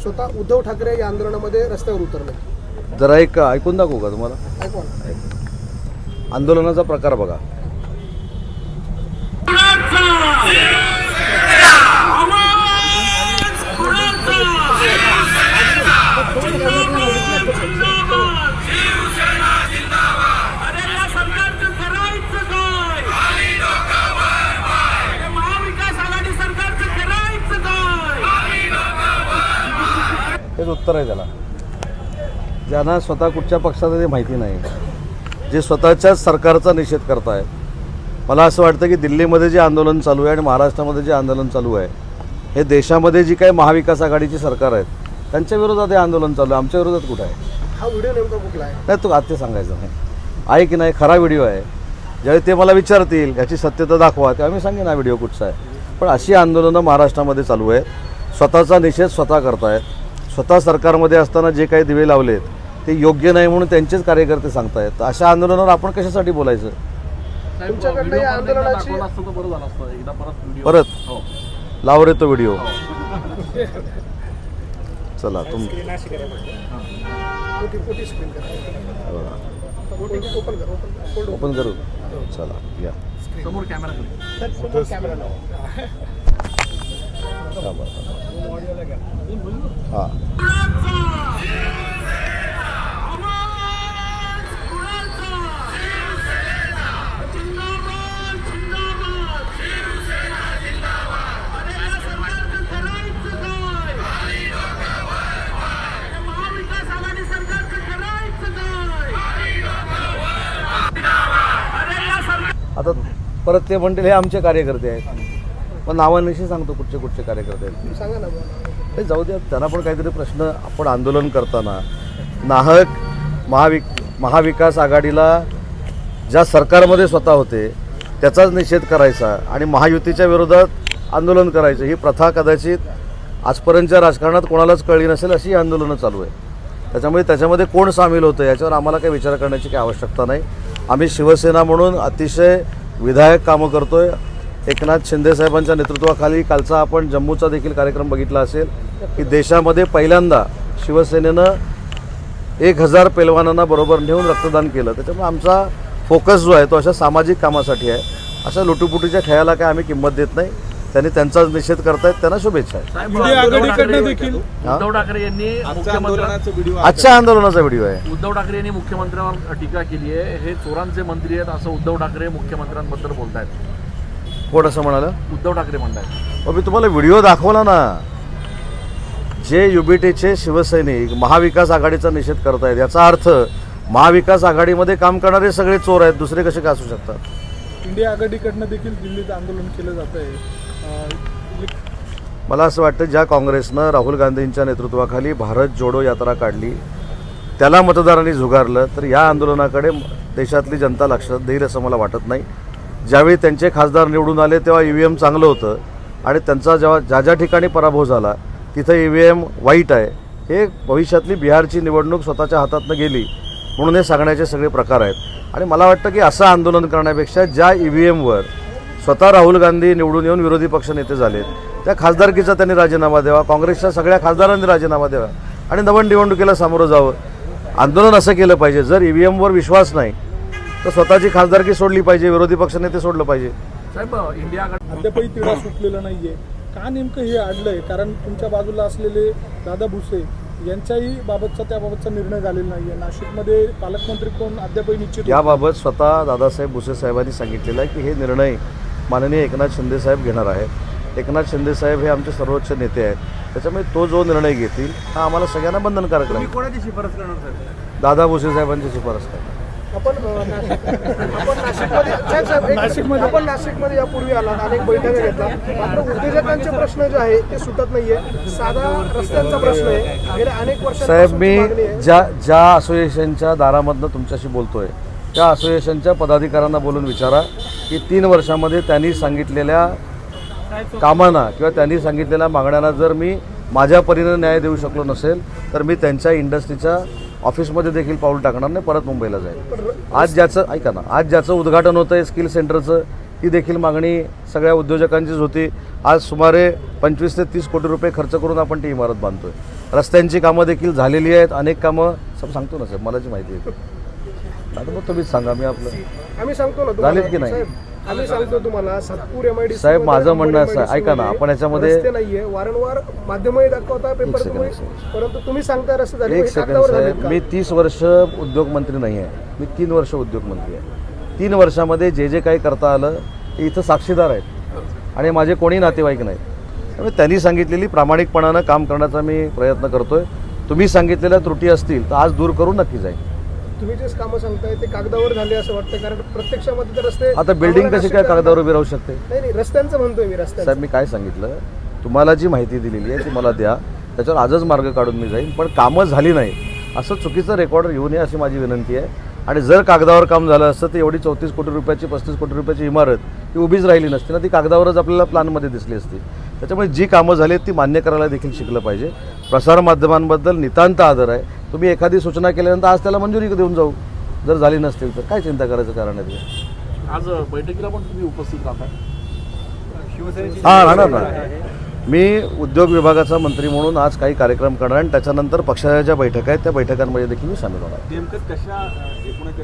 स्वतः उद्धव ठाकरे या आंदोलनामध्ये रस्त्यावर उतरले. जरा एक ऐकून दाखवू का तुम्हाला? ऐकवा. आंदोलनाचा प्रकार बघा. हेच उत्तर आहे त्याला. ज्यांना स्वतः कुठच्या पक्षाचं ते माहिती नाही, जे स्वतःच्याच सरकारचा निषेध करतायत. मला असं वाटतं की दिल्लीमध्ये जे आंदोलन चालू आहे आणि महाराष्ट्रामध्ये जे आंदोलन चालू आहे, हे देशामध्ये जी काही महाविकास आघाडीची सरकार आहेत त्यांच्या विरोधात हे आंदोलन चालू आहे. आमच्या विरोधात कुठं आहे? हा व्हिडिओ नेमका कुठला आहे? नाही, तो आता सांगायचं नाही आहे की नाही. खरा व्हिडिओ आहे. ज्यावेळी ते मला विचारतील याची सत्यता दाखवा, तेव्हा मी सांगेन हा व्हिडिओ कुठचा आहे. पण अशी आंदोलनं महाराष्ट्रामध्ये चालू आहेत. स्वतःचा निषेध स्वतः करतायत. स्वतः सरकारमध्ये असताना जे काही दिवे लावलेत ते योग्य नाही म्हणून त्यांचेच कार्यकर्ते सांगतायत. तर अशा आंदोलनावर आपण कशासाठी बोलायचं? तुमच्याकडनं या आंदोलनाची परत लावर येतो व्हिडिओ. चला ओपन करू. चला या समोर कॅमेरा हां. आता परत ते म्हणतील हे आमचे कार्यकर्ते आहेत. पण नावानिशी सांगतो कुठचे कार्यकर्ते आहेत सांगा ना. ते जाऊ द्या. त्यांना पण काहीतरी प्रश्न. आपण आंदोलन करताना नाहक महाविकास आघाडीला ज्या सरकारमध्ये स्वतः होते त्याचाच निषेध करायचा आणि महायुतीच्या विरोधात आंदोलन करायचं, ही प्रथा कदाचित आजपर्यंतच्या राजकारणात कोणालाच कळली नसेल. अशी आंदोलनं चालू आहे. त्याच्यामध्ये कोण सामील होतं याच्यावर आम्हाला काही विचार करण्याची काही आवश्यकता नाही. आम्ही शिवसेना म्हणून अतिशय विधायक कामं करतोय. एकनाथ शिंदे साहेबांच्या नेतृत्वाखाली कालचा आपण जम्मूचा देखील कार्यक्रम बघितला असेल की देशामध्ये पहिल्यांदा शिवसेनेनं 1000 पैलवानांना बरोबर नेऊन रक्तदान केलं. त्याच्यामुळे आमचा फोकस जो आहे तो अशा सामाजिक कामासाठी आहे. अशा लुटूपुटीच्या खेळाला काय आम्ही किंमत देत नाही. त्यांनी त्यांचाच निषेध करतायत, त्यांना शुभेच्छा आहेत. उद्धव ठाकरे यांनी आजच्या आंदोलनाचा व्हिडिओ आहे. उद्धव ठाकरे यांनी मुख्यमंत्र्यांवर टीका केली आहे. हे चोरांचे मंत्री आहेत असं उद्धव ठाकरे मुख्यमंत्र्यांबद्दल बोलतायत. कोण असं म्हणालं? उद्धव ठाकरे म्हणतायत. मी तुम्हाला व्हिडिओ दाखवला ना. जे युबीटीचे शिवसैनिक महाविकास आघाडीचा निषेध करतायत याचा अर्थ महाविकास आघाडीमध्ये काम करणारे सगळे चोर आहेत. दुसरे कसे काय असू शकतात? इंडिया आघाडीकडनं देखील दिल्लीत आंदोलन केलं जात आहे. मला असं वाटतं ज्या काँग्रेसनं राहुल गांधींच्या नेतृत्वाखाली भारत जोडो यात्रा काढली त्याला मतदारांनी झुगारलं, तर या आंदोलनाकडे देशातली जनता लक्षात देईल असं मला वाटत नाही. ज्यावेळी त्यांचे खासदार निवडून आले तेव्हा EVM चांगलं होतं आणि त्यांचा जेव्हा ज्या ठिकाणी पराभव झाला तिथं EVM वाईट आहे. हे भविष्यातली बिहारची निवडणूक स्वतःच्या हातातनं गेली म्हणून हे सांगण्याचे सगळे प्रकार आहेत. आणि मला वाटतं की असं आंदोलन करण्यापेक्षा ज्या EVMवर स्वतः राहुल गांधी निवडून येऊन विरोधी पक्षनेते झालेत त्या खासदारकीचा त्यांनी राजीनामा द्यावा. काँग्रेसच्या सगळ्या खासदारांनी राजीनामा द्यावा आणि नवीन निवडणुकीला सामोरं जावं. आंदोलन असं केलं पाहिजे. जर EVMवर विश्वास नाही तर स्वतःची खासदारकी सोडली पाहिजे, विरोधी पक्षनेते सोडलं पाहिजे. साहेब, इंडिया अद्यापही तिढा सुटलेला नाहीये. का नेमकं हे अडलंय? कारण तुमच्या बाजूला असलेले दादा भुसे यांच्याही त्याबाबतचा निर्णय झालेला नाहीये. नाशिकमध्ये पालकमंत्री कोण अद्यापही निश्चित याबाबत स्वतः दादासाहेब भुसे साहेबांनी सांगितलेलं आहे की हे निर्णय माननीय एकनाथ शिंदे साहेब घेणार आहेत. एकनाथ शिंदे साहेब हे आमचे सर्वोच्च नेते आहेत. त्याच्यामुळे तो जो निर्णय घेतील हा आम्हाला सगळ्यांना बंधनकारक राहील. कोणाची शिफारस करणार साहेब? दादा भुसे साहेबांची शिफारस करणार. आपण नाशिकमध्ये यापूर्वी आला, अनेक बैठका घेतला, मात्र उद्योजकांचे प्रश्न जे आहे ते सुटत नाहीये. साधा रस्त्यांचा प्रश्न आहे. गेल्या अनेक वर्षांपासून साहेब, मी ज्या असोसिएशनच्या दारामधनं तुमच्याशी बोलतोय त्या असोसिएशनच्या पदाधिकाऱ्यांना बोलून विचारा की 3 वर्षामध्ये त्यांनी सांगितलेल्या कामांना किंवा त्यांनी सांगितलेल्या मागण्यांना जर मी माझ्या परीने न्याय देऊ शकलो नसेल तर मी त्यांच्या इंडस्ट्रीच्या ऑफिसमध्ये देखील पाऊल टाकणार नाही, परत मुंबईला जाईल. आज ज्याचं उद्घाटन होतं आहे स्किल सेंटरचं, ही देखील मागणी सगळ्या उद्योजकांचीच होती. आज सुमारे 25 ते 30 कोटी रुपये खर्च करून आपण ती इमारत बांधतोय. रस्त्यांची कामं देखील झालेली आहेत, अनेक कामं सब सांगतो ना साहेब, मला जी माहिती आहे आता मग तुम्हीच सांगा. मी आपलं आम्ही सांगतो ना झालेत की तुम्हाला, नाही? साहेब, आम्ही सांगतो तुम्हाला सातपूर MIDC साहेब, मध्ये, माझं म्हणणं असं आहे, MIDC ऐका ना, मध्ये आपण याच्यामध्ये- रस्ते नाहीये, वारंवार माध्यमही दाखवता पेपर सेकंद, तुम्ही, एक सेकंद. परंतु तुम्ही सांगताय रस्ते झाले, एक हे सेकंड कागदावर झालेत साहेब, का? मी 30 वर्ष उद्योगमंत्री नाही आहे, मी 3 वर्ष उद्योगमंत्री आहे. 3 वर्षामध्ये जे जे काही करता आलं ते इथं साक्षीदार आहेत आणि माझे कोणी नातेवाईक नाहीत. त्यामुळे त्यांनी सांगितलेली प्रामाणिकपणानं काम करण्याचा मी प्रयत्न करतोय. तुम्ही सांगितलेल्या त्रुटी असतील तर आज दूर करून नक्की जाईल. तुम्ही जे कामं सांगताय ते कागदावर झाले असं वाटतं, कारण प्रत्यक्षामध्ये तर रस्ते आता बिल्डिंग आम्हाला कशी काय नाशिकला- कागदावर उभी राहू शकते? नाही रस्त्यांचं म्हणतोय मी, रस्त्यांचं. साहेब, मी काय सांगितलं, तुम्हाला जी माहिती दिलेली आहे ती मला द्या, त्याच्यावर आजच मार्ग काढून मी जाईन. पण कामं झाली नाही असं चुकीचं रेकॉर्ड घेऊन ये अशी माझी विनंती आहे. आणि जर कागदावर काम झालं असतं तर एवढी 34 कोटी रुपयाची 35 कोटी रुपयाची इमारत ती उभीच राहिली नसती ना, ती कागदावरच आपल्याला प्लॅनमध्ये दिसली असती. त्याच्यामुळे जी कामं झाली ती मान्य करायला देखील शिकलं पाहिजे. प्रसारमाध्यमांबद्दल नितांत आदर आहे. तुम्ही एखादी सूचना केल्यानंतर आज त्याला मंजुरी देऊन जाऊ, जर झाली नसतील तर काय चिंता करायचं कारण आहे ते? आज बैठकीला पण तुम्ही उपस्थित राहताय. हां, राहणार ना. मी उद्योग विभागाचा मंत्री म्हणून आज काही कार्यक्रम करणार आणि त्याच्यानंतर पक्षाच्या ज्या बैठका आहेत त्या बैठकांमध्ये देखील मी सामील होणार. नेमकं कशा एकूण